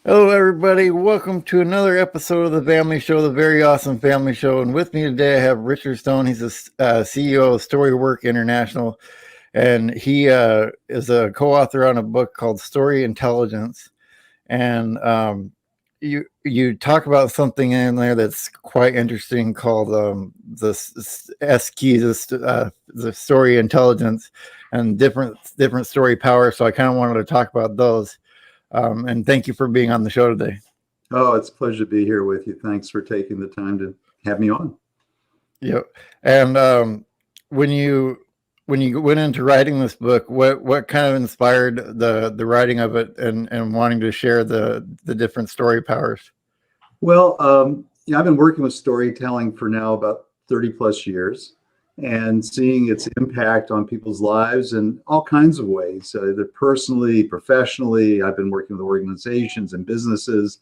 Hello, everybody. Welcome to another episode of the Family Show, the very awesome Family Show. And with me today, I have Richard Stone. He's the CEO of Storywork International, and he is a co-author on a book called Story Intelligence. And you talk about something in there that's quite interesting called the SKI, the Story Intelligence, and different story powers. So I kind of wanted to talk about those. And thank you for being on the show today. Oh, it's a pleasure to be here with you. Thanks for taking the time to have me on. Yep. And when you went into writing this book, what kind of inspired the writing of it and wanting to share the different story powers? Well, I've been working with storytelling for now about 30 plus years and seeing its impact on people's lives in all kinds of ways, either personally, professionally. I've been working with organizations and businesses.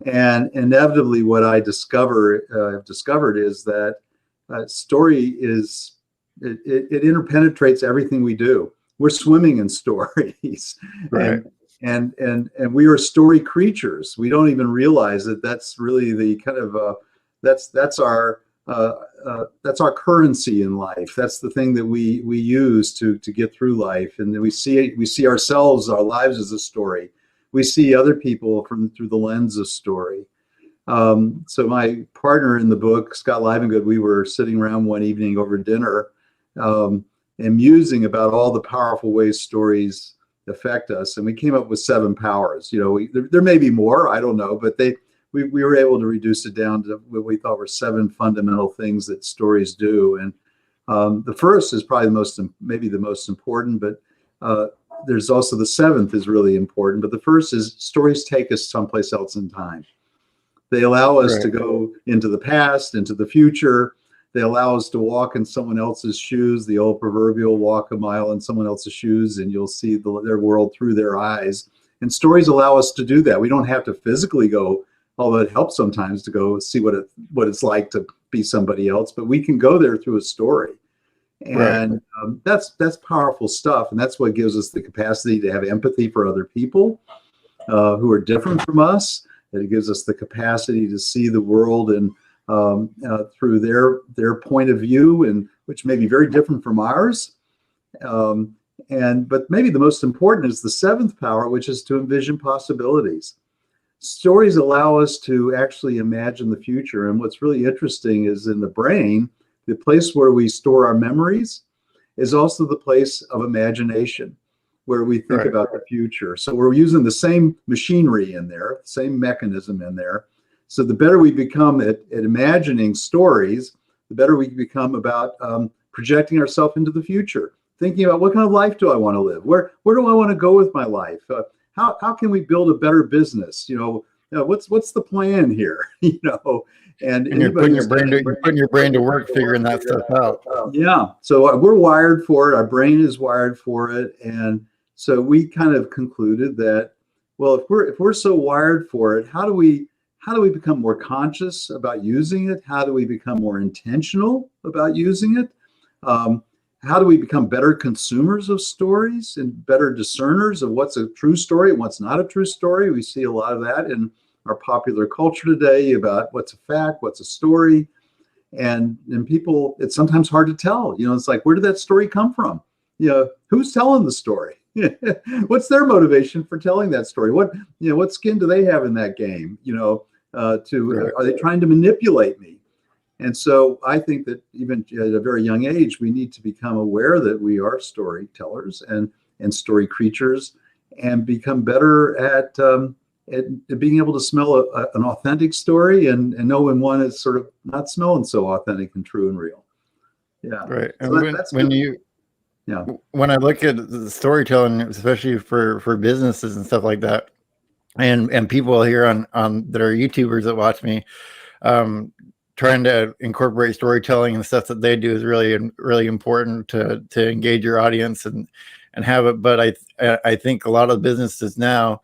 And inevitably, what I've discovered is that story is it interpenetrates everything we do. We're swimming in stories, Right. and we are story creatures. We don't even realize that that's really the kind of that's our currency in life. That's the thing that we use to get through life, and we see ourselves, our lives as a story. We see other people through the lens of story. So my partner in the book, Scott Livengood, we were sitting around one evening over dinner and musing about all the powerful ways stories affect us. And we came up with 7 powers. There may be more, I don't know, but we were able to reduce it down to what we thought were 7 fundamental things that stories do. And the first is probably maybe the most important, but there's also the 7th is really important. But the first is stories take us someplace else in time. They allow us to go into the past, into the future. They allow us to walk in someone else's shoes, the old proverbial walk a mile in someone else's shoes, and you'll see their world through their eyes. And stories allow us to do that. We don't have to physically go, although it helps sometimes to go see what it's like to be somebody else, but we can go there through a story. And that's powerful stuff. And that's what gives us the capacity to have empathy for other people who are different from us. And it gives us the capacity to see the world and through their point of view, and which may be very different from ours. But maybe the most important is the 7th power, which is to envision possibilities. Stories allow us to actually imagine the future. And what's really interesting is in the brain, the place where we store our memories is also the place of imagination, where we think about the future. So we're using the same machinery in there, same mechanism in there. So the better we become at imagining stories, the better we become about projecting ourselves into the future, thinking about what kind of life do I want to live? Where do I want to go with my life? How can we build a better business? What's the plan here? And you're putting your brain to work figuring that stuff out. Yeah. So we're wired for it. Our brain is wired for it. And so we kind of concluded that, well, if we're so wired for it, how do we become more conscious about using it? How do we become more intentional about using it? How do we become better consumers of stories and better discerners of what's a true story and what's not a true story? We see a lot of that in our popular culture today about what's a fact, what's a story. And people, it's sometimes hard to tell. It's like, where did that story come from? Who's telling the story? What's their motivation for telling that story? What skin do they have in that game? Are they trying to manipulate me? And so I think that even at a very young age, we need to become aware that we are storytellers and story creatures, and become better at being able to smell an authentic story and know when one is sort of not smelling so authentic and true and real. Yeah. Right. And so when I look at the storytelling, especially for businesses and stuff like that, and people here on that are YouTubers that watch me, trying to incorporate storytelling and stuff that they do is really important to engage your audience and have it. But I think a lot of businesses now,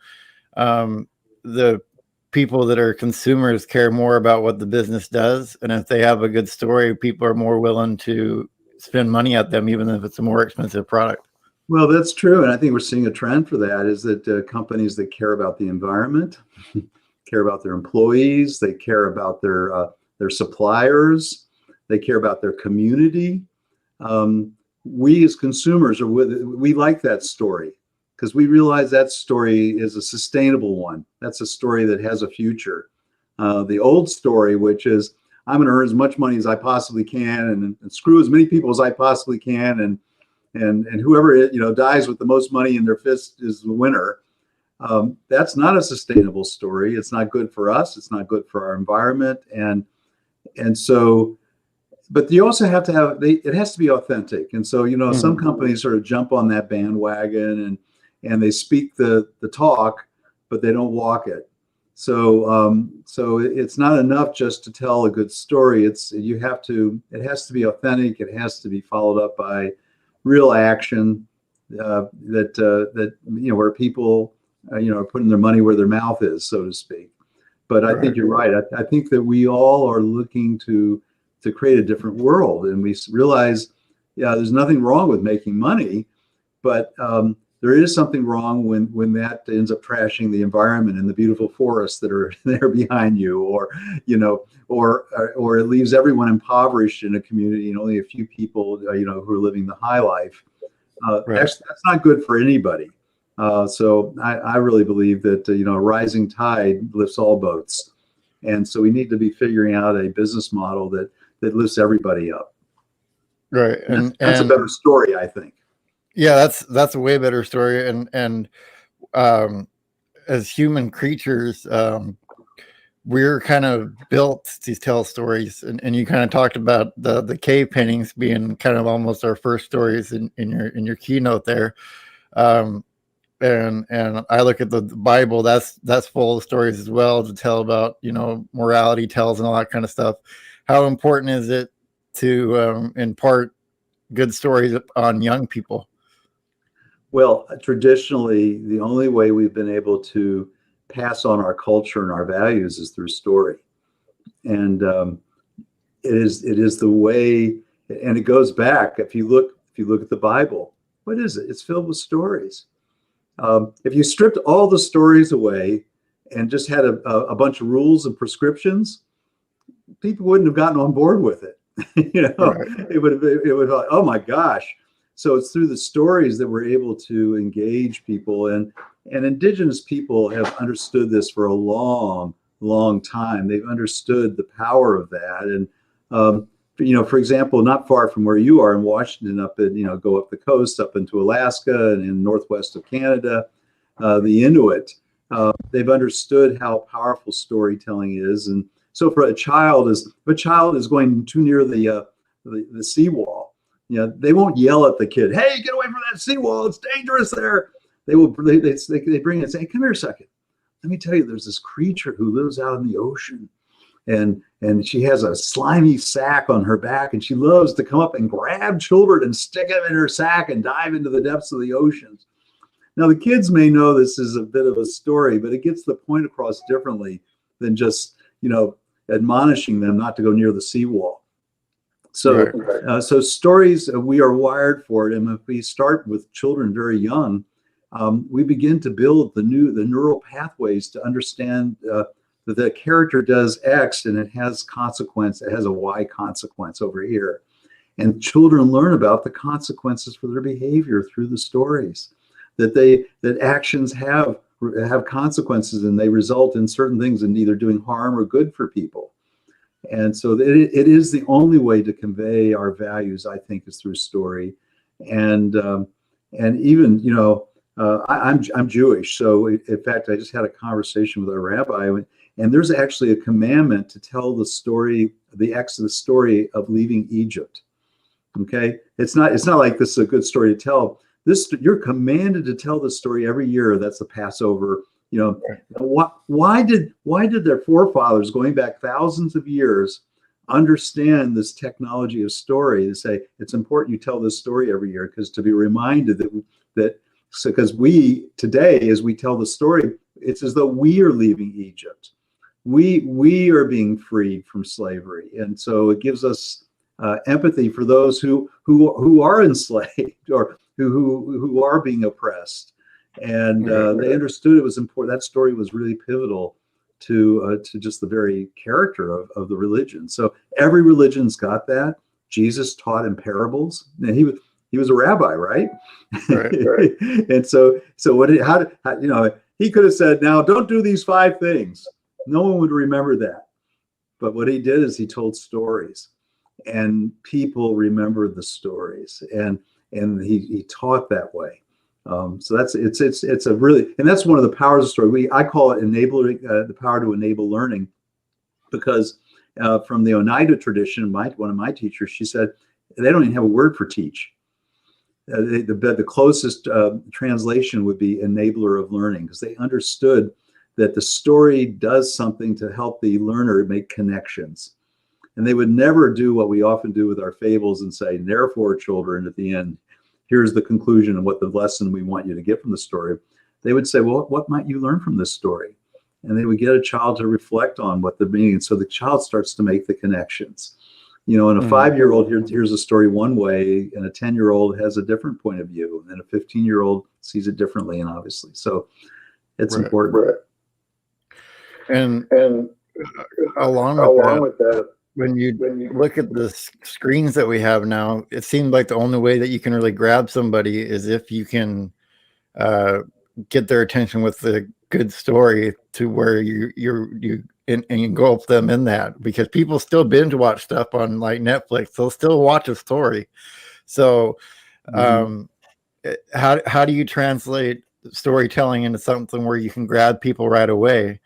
the people that are consumers care more about what the business does, and if they have a good story, people are more willing to spend money at them, even if it's a more expensive product. Well, that's true, and I think we're seeing a trend for that. Is that companies that care about the environment, care about their employees, they care about their suppliers, they care about their community. Um, we as consumers we like that story because we realize that story is a sustainable one. That's a story that has a future. The old story, which is I'm going to earn as much money as I possibly can and screw as many people as I possibly can, and whoever dies with the most money in their fist is the winner. That's not a sustainable story. It's not good for us. It's not good for our environment, and so. But you also have to have it has to be authentic, and so some companies sort of jump on that bandwagon and they speak the talk, but they don't walk it. So it's not enough just to tell a good story. It has to be authentic. It has to be followed up by real action that where people are putting their money where their mouth is, so to speak. But I think you're right. I think that we all are looking to create a different world, and we realize, there's nothing wrong with making money, but there is something wrong when that ends up trashing the environment and the beautiful forests that are there behind you, or it leaves everyone impoverished in a community and only a few people who are living the high life. That's not good for anybody. So I really believe that a rising tide lifts all boats, and so we need to be figuring out a business model that lifts everybody up. Right, and that's a better story, I think. Yeah, that's a way better story. And as human creatures, we're kind of built to tell stories, and you kind of talked about the cave paintings being kind of almost our first stories in your keynote there. And I look at the Bible, that's full of stories as well, to tell about morality tales and all that kind of stuff. How important is it to impart good stories on young people? Well, traditionally, the only way we've been able to pass on our culture and our values is through story, and it is the way, and it goes back. If you look at the Bible, what is it? It's filled with stories. If you stripped all the stories away and just had a bunch of rules and prescriptions, people wouldn't have gotten on board with it. Right. It would like, oh my gosh. So it's through the stories that we're able to engage people, and indigenous people have understood this for a long time. They've understood the power of that. And for example, not far from where you are in Washington, up in go up the coast up into Alaska and in northwest of Canada, the Inuit, they've understood how powerful storytelling is. And so for a child is going too near the seawall, they won't yell at the kid, "Hey, get away from that seawall! It's dangerous there." They bring it and say, "Come here a second. Let me tell you, there's this creature who lives out in the ocean, and she has a slimy sack on her back, and she loves to come up and grab children and stick them in her sack and dive into the depths of the oceans." Now, the kids may know this is a bit of a story, but it gets the point across differently than just admonishing them not to go near the seawall. So, so stories, we are wired for it, and if we start with children very young, we begin to build the neural pathways to understand that the character does X and it has consequence. It has a Y consequence over here, and children learn about the consequences for their behavior through the stories. That actions have consequences, and they result in certain things and either doing harm or good for people. And so it is the only way to convey our values, I think, is through story. And even I'm Jewish, so in fact I just had a conversation with our rabbi, and there's actually a commandment to tell the story, the Exodus story of leaving Egypt. Okay, it's not like this is a good story to tell. You're commanded to tell this story every year. That's the Passover. Why did their forefathers, going back thousands of years, understand this technology of story to say it's important you tell this story every year, because to be reminded because we today, as we tell the story, it's as though we are leaving Egypt. We are being freed from slavery, and so it gives us empathy for those who are enslaved, or who are being oppressed, and Right. they understood it was important. That story was really pivotal to just the very character of the religion. So every religion's got that. Jesus taught in parables, and he was a rabbi, right? Right. And so what? He could have said, "Now don't do these 5 things." No one would remember that. But what he did is he told stories, and people remembered the stories, and he taught that way. So it's a really, and that's one of the powers of story. I call it enabling, the power to enable learning, because from the Oneida tradition, one of my teachers, she said they don't even have a word for teach. The closest translation would be enabler of learning, because they understood that the story does something to help the learner make connections. And they would never do what we often do with our fables and say, therefore, children, at the end, here's the conclusion and what the lesson we want you to get from the story. They would say, well, what might you learn from this story? And they would get a child to reflect on what the meaning. And so the child starts to make the connections. And a 5-year-old here's a story one way, and a 10-year-old has a different point of view, and a 15-year-old sees it differently, and obviously. So it's important. Right. And along with that, when you look at the screens that we have now, it seems like the only way that you can really grab somebody is if you can get their attention with the good story, to where you engulf them in that, because people still binge watch stuff on like Netflix. They'll still watch a story. So how do you translate storytelling into something where you can grab people right away?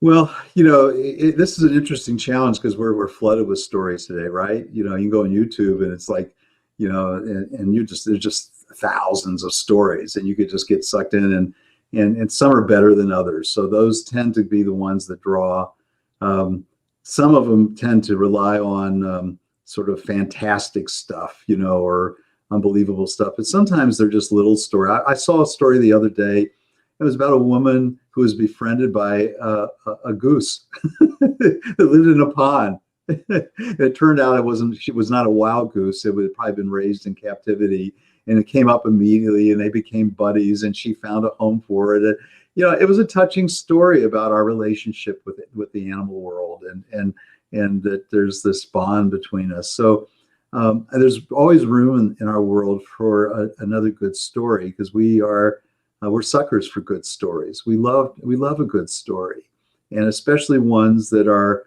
Well, this is an interesting challenge, because we're flooded with stories today, right? You can go on YouTube, and it's like, and there's just thousands of stories, and you could just get sucked in, and some are better than others. So those tend to be the ones that draw. Some of them tend to rely on sort of fantastic stuff, or unbelievable stuff. But sometimes they're just little story. I saw a story the other day. It was about a woman who was befriended by a goose that lived in a pond. It turned out she was not a wild goose. It had probably been raised in captivity, and it came up immediately, and they became buddies, and she found a home for it. It was a touching story about our relationship with the animal world, and that there's this bond between us. So there's always room in our world for another good story, because we're suckers for good stories. We love a good story, and especially ones that are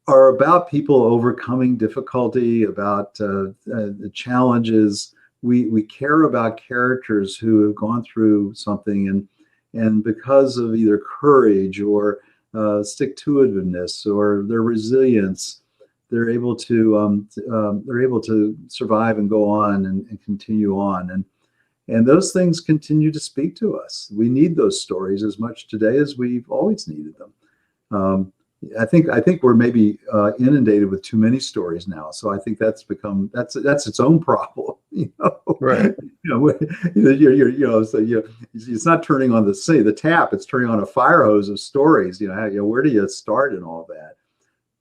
about people overcoming difficulty, about the challenges. We care about characters who have gone through something, and because of either courage or stick-to-itiveness or their resilience, they're able to survive and go on and continue on. And those things continue to speak to us. We need those stories as much today as we've always needed them. I think we're maybe inundated with too many stories now. So I think that's its own problem. Right. It's not turning on the tap. It's turning on a fire hose of stories. Where do you start and all that?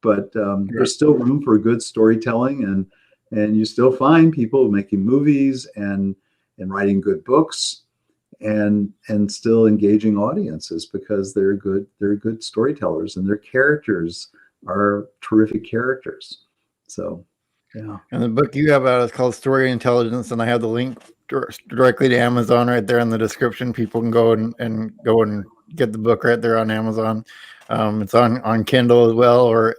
But there's still room for good storytelling, and you still find people making movies and writing good books, and still engaging audiences, because they're good storytellers, and their characters are terrific characters. So, yeah. And the book you have out is called Story Intelligence, and I have the link directly to Amazon right there in the description. People can go and get the book right there on Amazon. It's on Kindle as well, or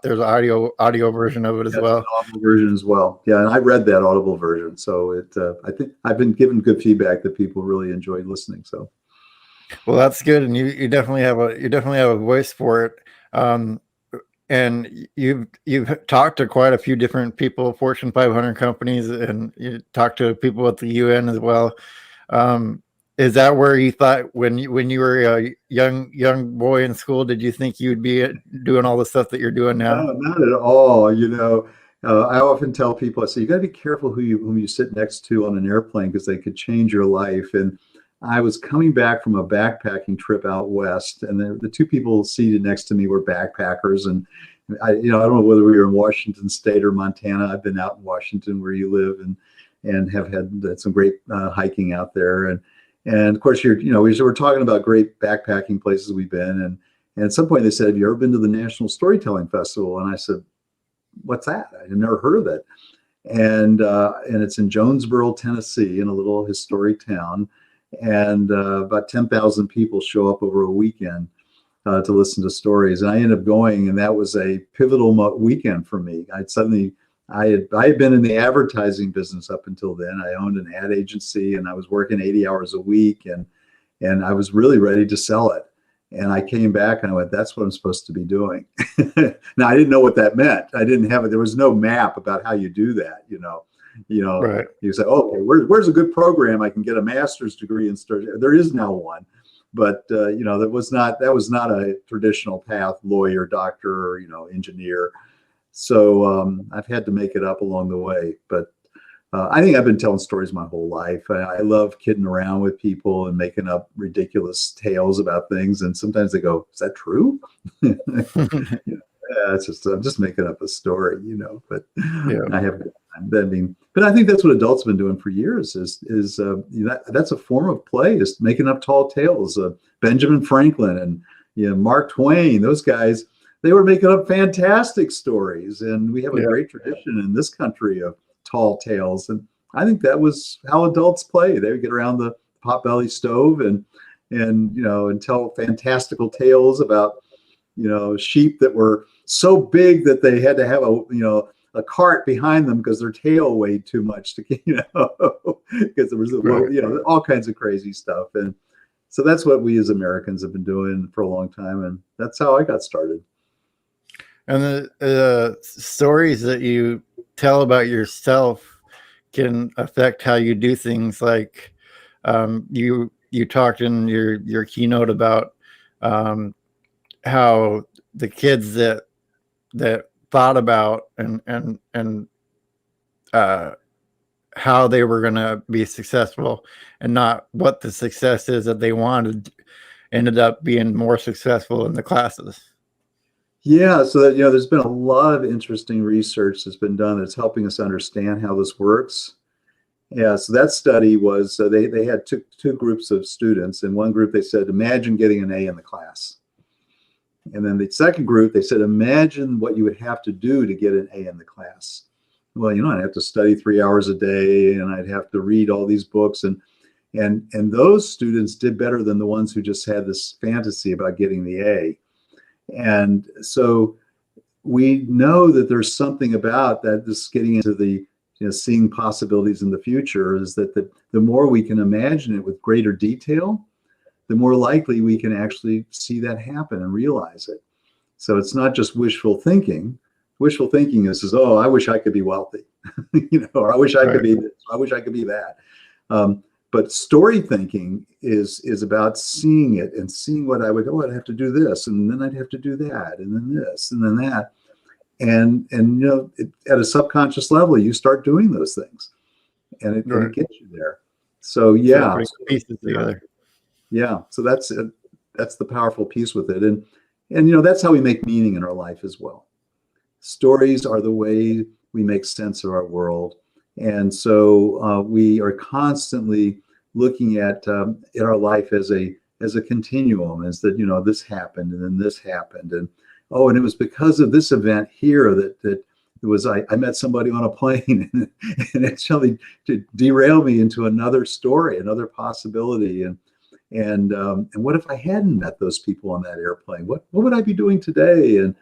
there's an audio version of it as well. Audible version as well. Yeah, and I read that Audible version, so I think I've been given good feedback that people really enjoyed listening. So, well, that's good, and you definitely have a voice for it. And you've talked to quite a few different people, Fortune 500 companies, and you talked to people at the UN as well. Is that where you thought when you were a young boy in school? Did you think you'd be doing all the stuff that you're doing now? no, not at all. I often tell people, I say, you got to be careful whom you sit next to on an airplane, because they could change your life. And I was coming back from a backpacking trip out west, and the two people seated next to me were backpackers. And I don't know whether we were in Washington State or Montana. I've been out in Washington, where you live, and have had some great hiking out there. And of course, we were talking about great backpacking places we've been. And at some point they said, "Have you ever been to the National Storytelling Festival?" And I said, "What's that? I had never heard of it." And it's in Jonesboro, Tennessee, in a little historic town. And about 10,000 people show up over a weekend to listen to stories. And I ended up going, and that was a pivotal weekend for me. I had been in the advertising business up until then. I owned an ad agency, and I was working 80 hours a week, and I was really ready to sell it. And I came back and I went, "That's what I'm supposed to be doing." Now, I didn't know what that meant. I didn't have it. There was no map about how you do that. Right. You say, "Oh, okay, where's a good program I can get a master's degree in story?" There is now one, but that was not a traditional path: lawyer, doctor, or engineer. So I've had to make it up along the way. But I think I've been telling stories my whole life. I love kidding around with people and making up ridiculous tales about things. And sometimes they go, "Is that true?" Yeah, I'm just making up a story, But Yeah. I have good time. But I think that's what adults have been doing for years. That's a form of play, is making up tall tales. Benjamin Franklin and Mark Twain, those guys, they were making up fantastic stories, and we have a great tradition in this country of tall tales. And I think that was how adults play. They would get around the potbelly stove and tell fantastical tales about sheep that were so big that they had to have a cart behind them because their tail weighed too much to because there was all kinds of crazy stuff. And so that's what we as Americans have been doing for a long time, and that's how I got started. And the stories that you tell about yourself can affect how you do things. Like you talked in your keynote about how the kids that thought about and how they were going to be successful and not what the success is that they wanted ended up being more successful in the classes. Yeah, so that there's been a lot of interesting research that's been done that's helping us understand how this works. Yeah, so that study was they had two groups of students. In one group, they said, "Imagine getting an A in the class." And then the second group, they said, "Imagine what you would have to do to get an A in the class." Well, I'd have to study 3 hours a day, and I'd have to read all these books, and those students did better than the ones who just had this fantasy about getting the A. And so we know that there's something about that. This getting into the seeing possibilities in the future is that the more we can imagine it with greater detail, the more likely we can actually see that happen and realize it. So it's not just wishful thinking. Wishful thinking is, "Oh, I wish I could be wealthy," or "I wish I could be this, I wish I could be that." But story thinking is about seeing it and seeing what I'd have to do this, and then I'd have to do that, and then this, and then that. And at a subconscious level, you start doing those things, and it gets you there. So yeah, pieces together. Yeah, so that's the powerful piece with it, and that's how we make meaning in our life as well. Stories are the way we make sense of our world, and so we are constantly looking at our life as a continuum, as that this happened and then this happened, and it was because of this event here that it was I met somebody on a plane and it actually derailed me into another story, another possibility, and what if I hadn't met those people on that airplane? What would I be doing today? And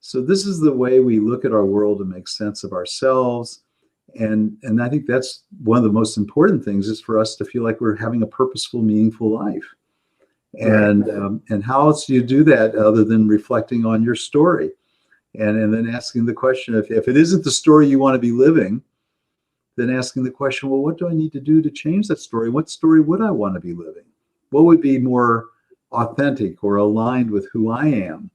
so this is the way we look at our world and make sense of ourselves. And I think that's one of the most important things, is for us to feel like we're having a purposeful, meaningful life. And how else do you do that other than reflecting on your story? And then asking the question, if it isn't the story you want to be living, then asking the question, well, what do I need to do to change that story? What story would I want to be living? What would be more authentic or aligned with who I am?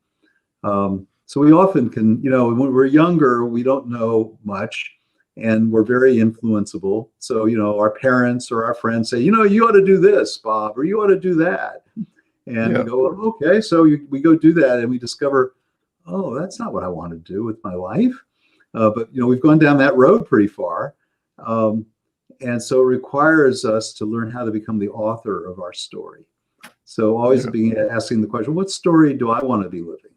So we often can, when we're younger, we don't know much and we're very influenceable. So, our parents or our friends say, you ought to do this, Bob, or you ought to do that. And we go, okay, so we go do that and we discover, oh, that's not what I want to do with my life. But, we've gone down that road pretty far. Um, and so it requires us to learn how to become the author of our story. So always asking the question, what story do I want to be living?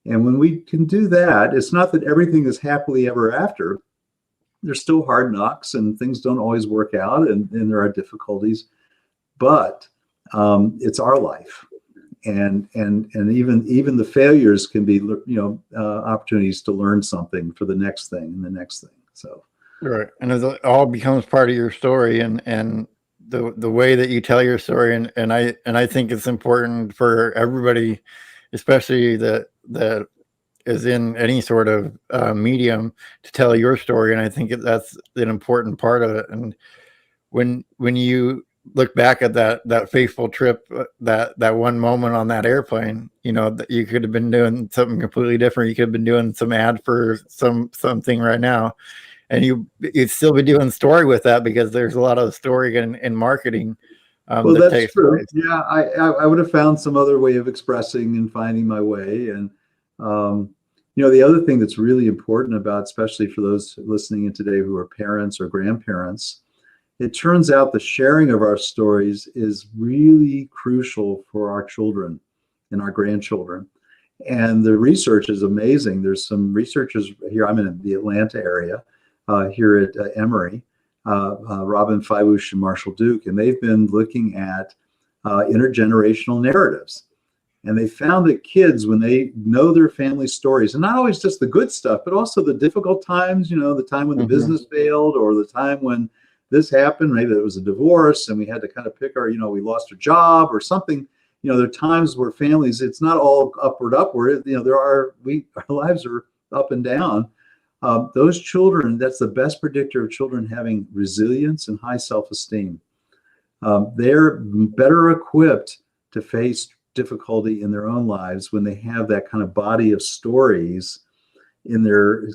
And when we can do that, it's not that everything is happily ever after. There's still hard knocks and things don't always work out, and there are difficulties, but it's our life. And even the failures can be, opportunities to learn something for the next thing and the next thing. So right, and it all becomes part of your story, and the way that you tell your story, and I think it's important for everybody, especially that is in any sort of medium, to tell your story, and I think that's an important part of it. And when you look back at that fateful trip, that one moment on that airplane, that you could have been doing something completely different. You could have been doing some ad for something right now, and you'd still be doing story with that, because there's a lot of story in marketing. well, that that's takes true. place. Yeah, I would have found some other way of expressing and finding my way. And the other thing that's really important about, especially for those listening in today who are parents or grandparents, it turns out the sharing of our stories is really crucial for our children and our grandchildren. And the research is amazing. There's some researchers here. I'm in the Atlanta area, here at Emory, Robin Feiwush and Marshall Duke, and they've been looking at intergenerational narratives. And they found that kids, when they know their family stories, and not always just the good stuff, but also the difficult times, the time when the business failed, or the time when this happened, maybe it was a divorce and we had to kind of pick we lost our job or something. There are times where families, it's not all upward. Our lives are up and down. Those children, that's the best predictor of children having resilience and high self-esteem. They're better equipped to face difficulty in their own lives when they have that kind of body of stories in their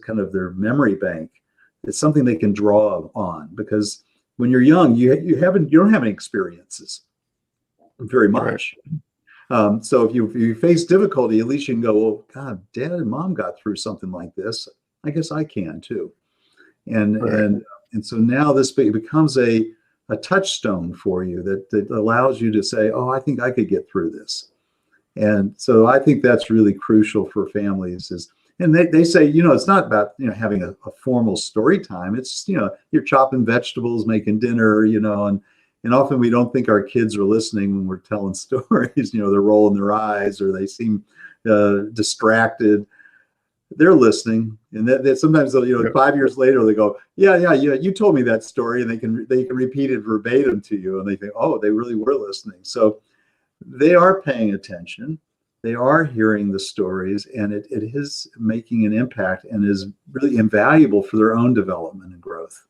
memory bank. It's something they can draw on, because when you're young, you don't have any experiences very much. Right. So if you face difficulty, at least you can go, well, God, Dad and Mom got through something like this. I guess I can too. And right. and so now this becomes a touchstone for you that allows you to say, oh, I think I could get through this. And so I think that's really crucial for families. And they say, it's not about, having a formal story time. It's, you're chopping vegetables, making dinner, and often we don't think our kids are listening when we're telling stories. They're rolling their eyes, or they seem distracted. They're listening, and that sometimes they'll, 5 years later they go, yeah, you told me that story, and they can repeat it verbatim to you, and they think, oh, they really were listening. So they are paying attention. They are hearing the stories, and it is making an impact and is really invaluable for their own development and growth.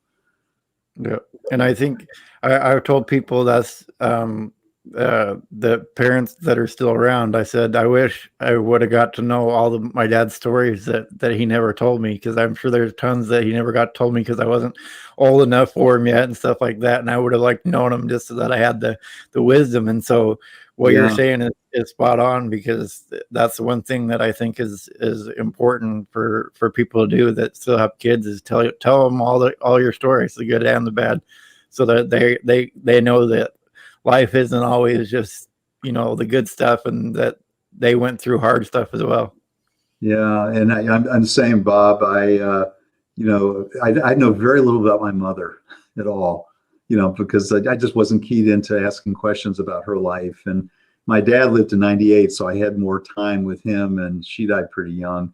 Yeah, and I think I've told people that's the parents that are still around. I said, I wish I would have got to know all of my dad's stories that he never told me, because I'm sure there's tons that he never got told me because I wasn't old enough for him yet and stuff like that. And I would have liked known him just so that I had the wisdom. And so what you're saying is spot on, because that's the one thing that I think is important for people to do that still have kids, is tell them all your stories, the good and the bad, so that they know that life isn't always just, the good stuff, and that they went through hard stuff as well. Yeah. And I'm the same, Bob. I know very little about my mother at all, because I just wasn't keyed into asking questions about her life. And my dad lived to 98, so I had more time with him, and she died pretty young.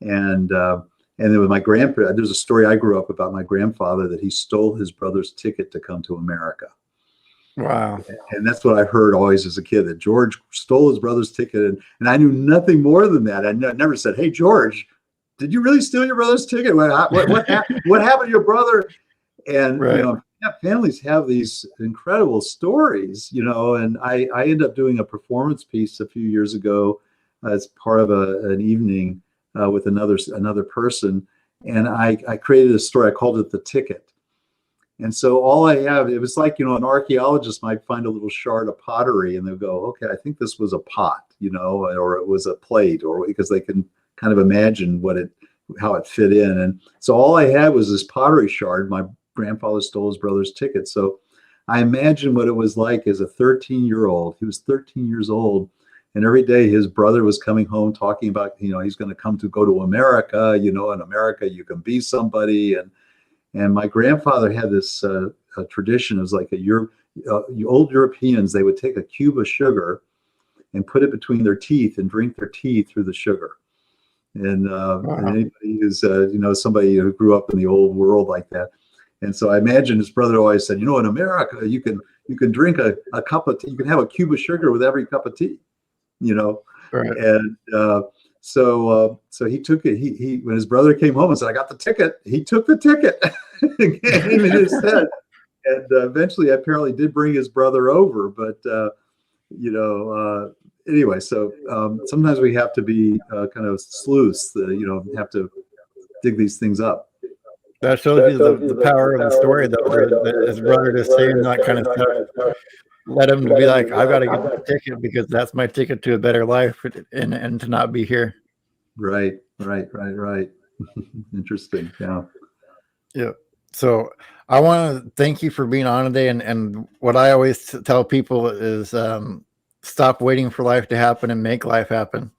And then with my grandpa, there's a story I grew up about my grandfather, that he stole his brother's ticket to come to America. Wow. And that's what I heard always as a kid, that George stole his brother's ticket. And I knew nothing more than that. I never said, hey, George, did you really steal your brother's ticket? What happened to your brother? And, right. Families have these incredible stories, and I ended up doing a performance piece a few years ago as part of an evening with another person. And I created a story. I called it The Ticket. And so all I have, it was like, an archaeologist might find a little shard of pottery and they'll go, okay, I think this was a pot, or it was a plate, or because they can kind of imagine how it fit in. And so all I had was this pottery shard. My grandfather stole his brother's ticket. So I imagine what it was like as a 13-year-old. He was 13 years old. And every day his brother was coming home talking about, he's going to go to America, in America, you can be somebody. And my grandfather had this a tradition. It was like old Europeans, they would take a cube of sugar and put it between their teeth and drink their tea through the sugar. And anybody who's, somebody who grew up in the old world like that. And so I imagine his brother always said, in America, you can drink a cup of tea. You can have a cube of sugar with every cup of tea, Right. And so he took it. He when his brother came home and said, I got the ticket, he took the ticket in his head. And eventually apparently did bring his brother over. But, anyway, so sometimes we have to be kind of sleuths, have to dig these things up. That shows you the power of the story, though. That his brother just saying that kind of stuff led him to be like, I've got to get the ticket because that's my ticket to a better life and to not be here. Right. Interesting. Yeah. So I want to thank you for being on today. And what I always tell people is stop waiting for life to happen and make life happen.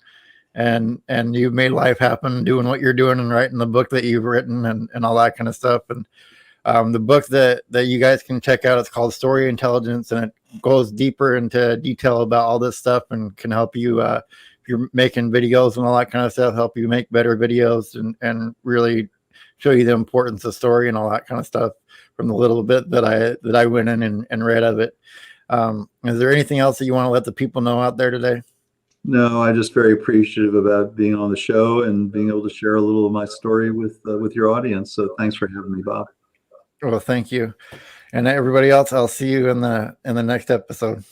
And you've made life happen doing what you're doing and writing the book that you've written and all that kind of stuff. And the book that you guys can check out, it's called Story Intelligence, and it goes deeper into detail about all this stuff and can help you if you're making videos and all that kind of stuff, help you make better videos and really show you the importance of story and all that kind of stuff from the little bit that I went in and read of it. Is there anything else that you want to let the people know out there today? No, I'm just very appreciative about being on the show and being able to share a little of my story with your audience. So thanks for having me, Bob. Well, thank you. And everybody else, I'll see you in the next episode.